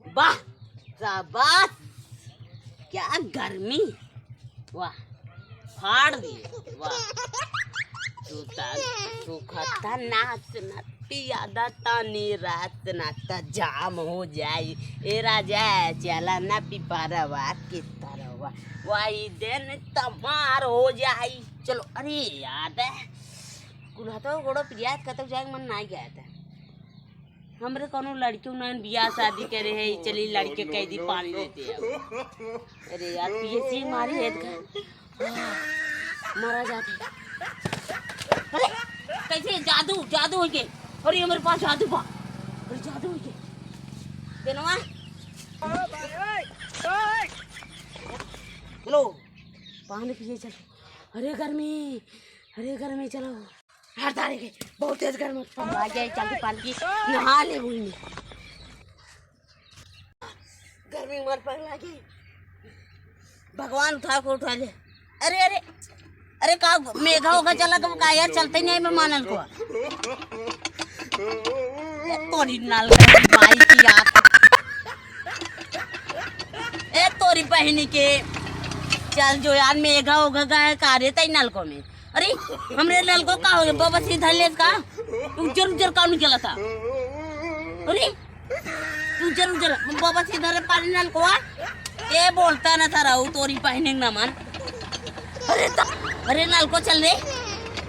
वाह शाबाश, क्या गर्मी, वाह फाड़ दिए, वाह सुखता नाच पियादा तानी रात नाता जाम हो जाई ए राजा चला ना पिपारवा के तरवा वाई दिन तमार हो जाई। चलो अरे याद है कुल्हा तो गोड़ो प्रियात कतक जाए मन नहीं गया था। हमरे कोनो लड़की उन्हें बियाह शादी करे है चली लड़के कह दी पानी देते हैं। अरे यार पीएससी मारी है मारा जाते। अरे कैसे जादू जादू हो गए, अरे हमारे पास जादू बा, अरे जादू हो गए देनवा। लो पानी पिए चलो, अरे गर्मी चलो हर तारीख है बहुत तेज गर्म आ जाए चलते पानी की नहा ले भूल में गर्मी मर पर लगे भगवान उठा ले। अरे अरे अरे का मेघा होगा चला तो का यार चलते नहीं मैं मानल को तोरी नाल भाई की आंख ए तोरी बहनी के चल जो यार मेघा होगा कार्य तई नलको में। अरे हमरे नलको का हो गया बाबा सीधा ले का उजर का नहीं चला था। अरे उजर बाबा सीधा रे पानी नलको ए बोलता ना था रहू तोरी पहने ना मन। अरे नलको चल रे,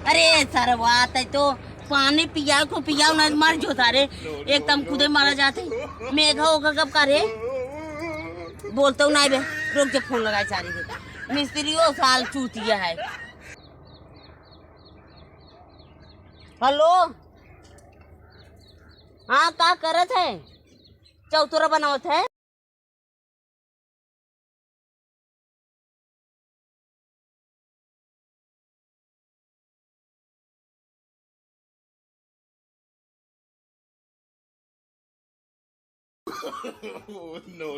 अरे सारा बात है तो पानी पिया को पिया ना मर जो सारे एकदम खुदे मारा जाते। मेघा होगा कब का रे बोलता हूँ नहीं बे रुक के फोन लगाए सारी मिस्त्री वो साल चूतिया है। हेलो हाँ का करत है चौतरा बनावत है। no.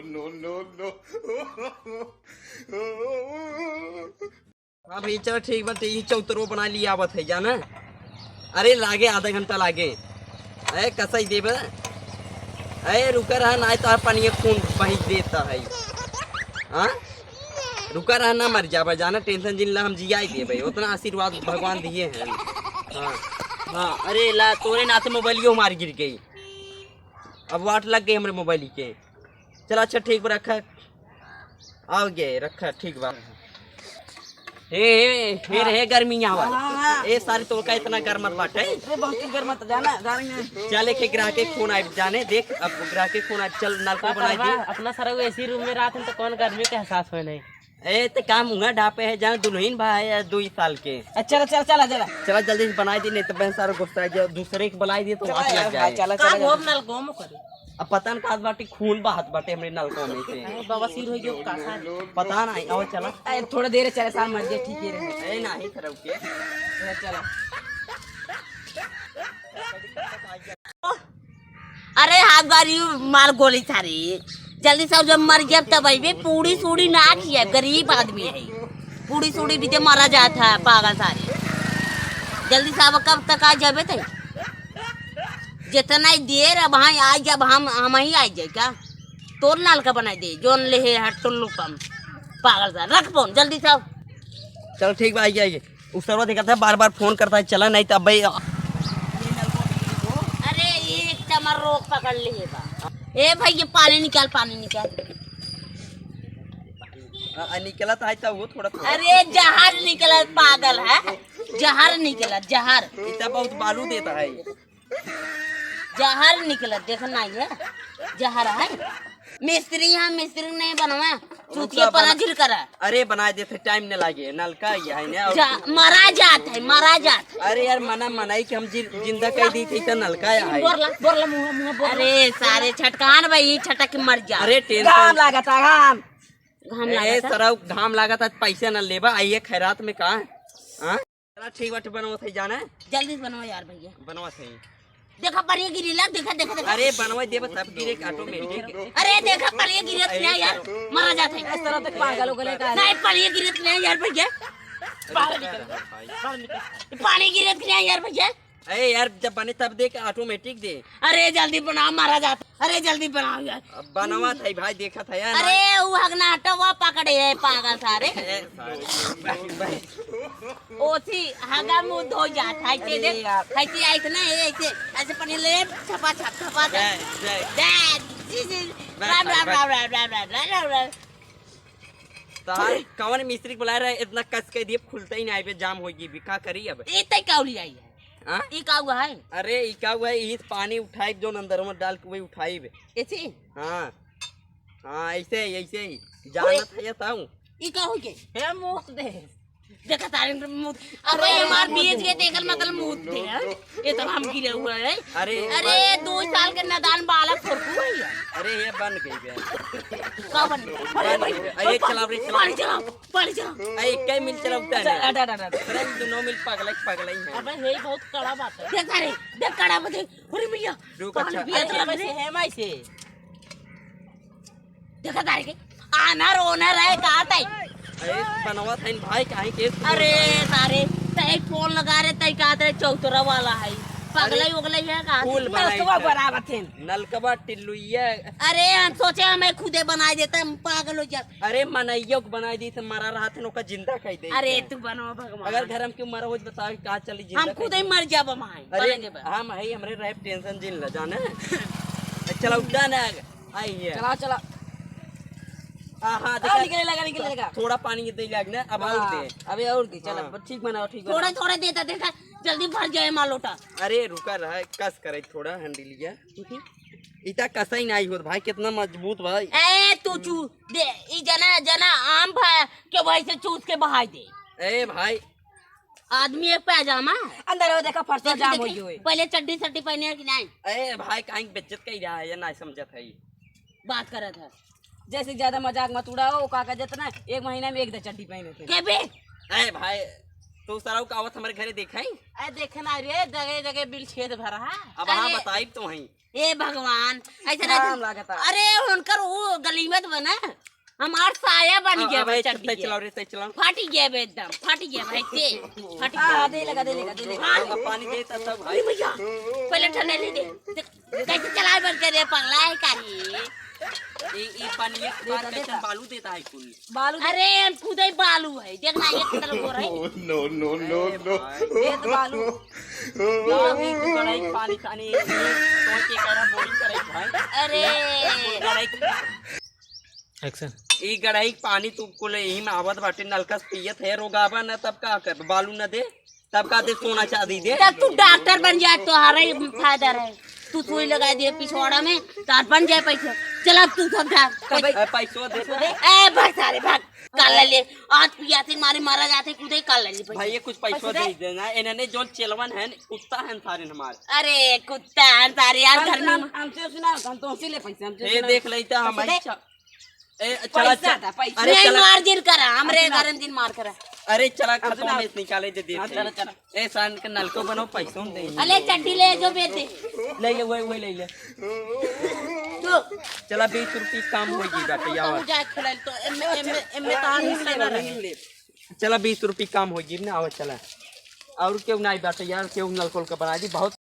हाँ भाई चलो ठीक बात ये चौतरो बना लिया आवत है जाना। अरे लागे आधा घंटा लागे अरे कसा ही देब अरे रुका रहा ना तो पानी खून बही देता है। हाँ रुका रहा ना मर जाबा जाना टेंशन जिन ला हम जिया ही देबे उतना आशीर्वाद भगवान दिए हैं। हाँ हाँ अरे ला तोरे ना तो मोबाइलियो मार गिर गई अब वाट लग गई हमारे मोबाइल के। चल अच्छा ठीक बा रखा आओ गए रखा ठीक बा। हे फिर है गर्मी यहाँ ए सारी तो का इतना गर्म बाटे बहुत गर्म जाना चल एक ग्राहक के फोन आ जाने देख अब ग्राहक के फोन आ चल नलका बनाई दे अपना सारा एसी रूम में रात तो कौन गर्मी का एहसास हो नहीं। ए ते काम हुआ ढापे है जहाँ दुल्हन भाई है 2 साल के। चला चला चला चला चला जल्दी से बनाई दी नहीं तो बहन सारा गुस्सा है जब दूसरे के बनाई दिए तो हाथ लग जाए। चला चला घोम नल घोम करे अब पता न काज बाटे खून बहात बाटे हमरे नलकों में से बाबा सिर हो गयो का पता नहीं और चला थोड़ा देर चले साल मर जाए ठीक ही रहे ए नहीं तरह के चला। अरे हाँ गाड़ी मार गोली थारी जल्दी सब जब मर गया तब भाई पूरी सूड़ी ना खिया गरीब आदमी है पूरी सूड़ी भी मारा जाता है पागल सारी। जल्दी साहब कब तक आ जाबे थे जितना देर अब हाँ आ जब हम ही आ जाए क्या तोर नाल का बनाई दे जोन ले है टुल्लू पम पागल सा रख फोन जल्दी साहब। चलो ठीक बा आइए उस सर्वर दिखाता है बार बार फोन करता है चला नहीं तब भाई। अरे एक चमर रोक पकड़ ली है ए भाई ये पानी निकाल निकला था तब वो थोड़ा अरे जहर निकला पागल है जहर निकला जहर इतना बहुत बालू देता है जहर निकला देखना ये जहर है मिस्त्री है मिस्त्री नहीं बनवा चूतिया पना झिल करा। अरे बना देते टाइम न लगे नलका ये है ना मरा जात। अरे यार मनाई कि हम जिंदा कह दी थी तो नलका है बोरला मुंह अरे सारे छटकान भाई छटक मर जा। अरे घाम लागता घाम लागता पैसे न लेबा आइए खैरात में कहा हाँ चला ठीक बात बनवा थे जाना जल्दी से बनवा यार भैया बनवा थे देखा पलिया गिरी ला देखा देखा अरे बनवा देबा तब गिरे ऑटोमेटिक। अरे देखा पलिया गिरत नहीं यार मारा जाता है इस तरह तक पागल हो गए नहीं पलिया गिरत नहीं यार भैया पानी गिरत नहीं यार भैया। अरे यार जब बने तब देख ऑटोमेटिक दे। अरे जल्दी बना मारा जाता अरे जल्दी बनाओ यार। अब बनवा था भाई, देखा था यार। अरे वो हगना हटवा पकड़े है पागल सारे। ओसी हगा मुंह धो जात है ते देख ऐसे ऐसे ना ऐसे ऐसे पनी ले छपा छपा राम राम राम राम राम राम राम। तार कवन मिस्त्री बुला रहा है, इतना कस के दिए खुलता ही नहीं पे, जाम होगी भी का करी अब। ये तय काउली आई है। हाँ ये का हुआ है? अरे ई का हुआ है, इस पानी उठाई जो अंदर में डाल के वही उठाई बे। ऐसे हाँ हाँ ऐसे ही जाना था ये ताऊ। ये का हो के हे मुंह दे देखा तारे मुंह। अबे हमार बीच के देखल मतलब मुंह दे ये तो हम गिरे हुए है। अरे अरे 2 साल के नादान बालक फुरकू है यार। अरे ये बन गई बे। का बन अरे चलाओ रे पानी चलाओ पानी चलाओ। अरे कई मिल चलाता है अड़ा अड़ा अरे दोनों मिल पागल ही है। अबे हे बहुत कड़ा बात है। देख अरे देख कड़ा बात है। अरे भैया रुक अच्छा अच्छा वैसे है मैं से देखा तारे के आनर ओनर है का ताई। अरे बनवा था इन भाई काहे के। अरे तारे तय फोन लगा रहे तय का ते चौतरा वाला है पगलई उगलई है का फूल बनाई नलकवा बराबर थे। नलकवा टिल्लुइया। अरे हम सोचे हमें खुदे बना देते हम पागल हो जा। अरे मनैयो को बनाई दी तो मरा रहा था नौका जिंदा कह दे। अरे तू बनो भगवान। अगर घर हम क्यों मरा हो बताओ कहाँ चली जिंदा। हम खुद ही मर जाब हम अरे बनेंगे हम है हमरे रहे टेंशन जिन ल जाने। चला उठा ना आई है। चला हाँ निकलेगा थोड़ा पानी दे लगना अब और दे। अबे और दी चल हाँ। ठीक बनाओ ठीक थोड़ा थोड़ा देता देखा जल्दी भर जाए मालोटा। अरे रुका रहा कस करे थोड़ा हंडिलिया इतना कसा ही नहीं होता भाई, कितना मजबूत भाई। ए तू चू दे ई जना जना आम भा के वैसे चूस के बहाई दे। ए भाई आदमी एक पैजामा अंदर वो देखा फर्स्ट जाम हो गई। पहले चड्डी सट्टी पहने है कि नहीं? ए भाई कहीं बेइज्जत कही रहा है या नहीं समझत है। बात कर रहा था जैसे ज्यादा मजाक मत उड़ाओ काका जितना 1 महीना में 1 चड्डी पहने थे। के बे ए भाई तू सराव का आवत हमारे घरे देखा ही। ए देखना रे जगह जगह बिल छेद भरा है। अब हाँ बताई तो वहीं। ए भगवान ऐसा नाम लागता। अरे उनकर वो गलीमत बना हमार साया बन गया भाई चड्डी के। चलाओ रे चलाओ। फाटी गया बे एकदम फाटी गया भाई ते फाटी हाँ गया। दे लगा अब पानी देता तब भाई। भैया पहले ठंडे ले दे कैसे चला बन के रे पगला है कारी। ई पानी एक बार कैसे बालू देता है कुल। बालू अरे हम खुद ही बालू है देखना ये कितना हो रहा है। नो दे तो बालू अभी तू गड़ाई पानी खाने सोच के करा बोरिंग करे भाई। अरे गड़ाई एक्शन ई गड़ाई पानी तू कुल यही में आवत बाटे नलका पियत है रोगाबा न तब का कर बालू न दे तब का दे सोना चांदी दे। तब तू डॉक्टर बन जाए तो हमारा ही फायदा रहे। तू सुई लगा दिए पिछवाड़ा में तार बन जाए पैसे। चल अब तू समझा पैसो दे ए भाग सारे भाग काल ले ले आज पिया थे मारे मारा जाते कूदे काल ले ले भाई ये कुछ पैसो दे देना इन्होंने जो चेलवन है कुत्ता है सारे हमारे। अरे कुत्ता सारे यार घर में हमसे सुना हम तो ले पैसे हमसे ये देख लेता हम ए चला पैसा था, पैसा। अरे नहीं चला मार्जिन करा हमरे घर में दिन मार करा। अरे चला खत्म में निकाले दे हाँ, चला, चला। ए सान के नलको बनो पैसों दे। अले चड्डी ले जो बेटे ले ले वही ले ले तू चला 20 रुपये काम होगी बेटा यार। जा खिला तो एमे तार निकले रहे। चला 20 रुपये काम होगी ना आओ चला और क्यों नहीं बेटा यार क्यों नलकोल का बना दी बहुत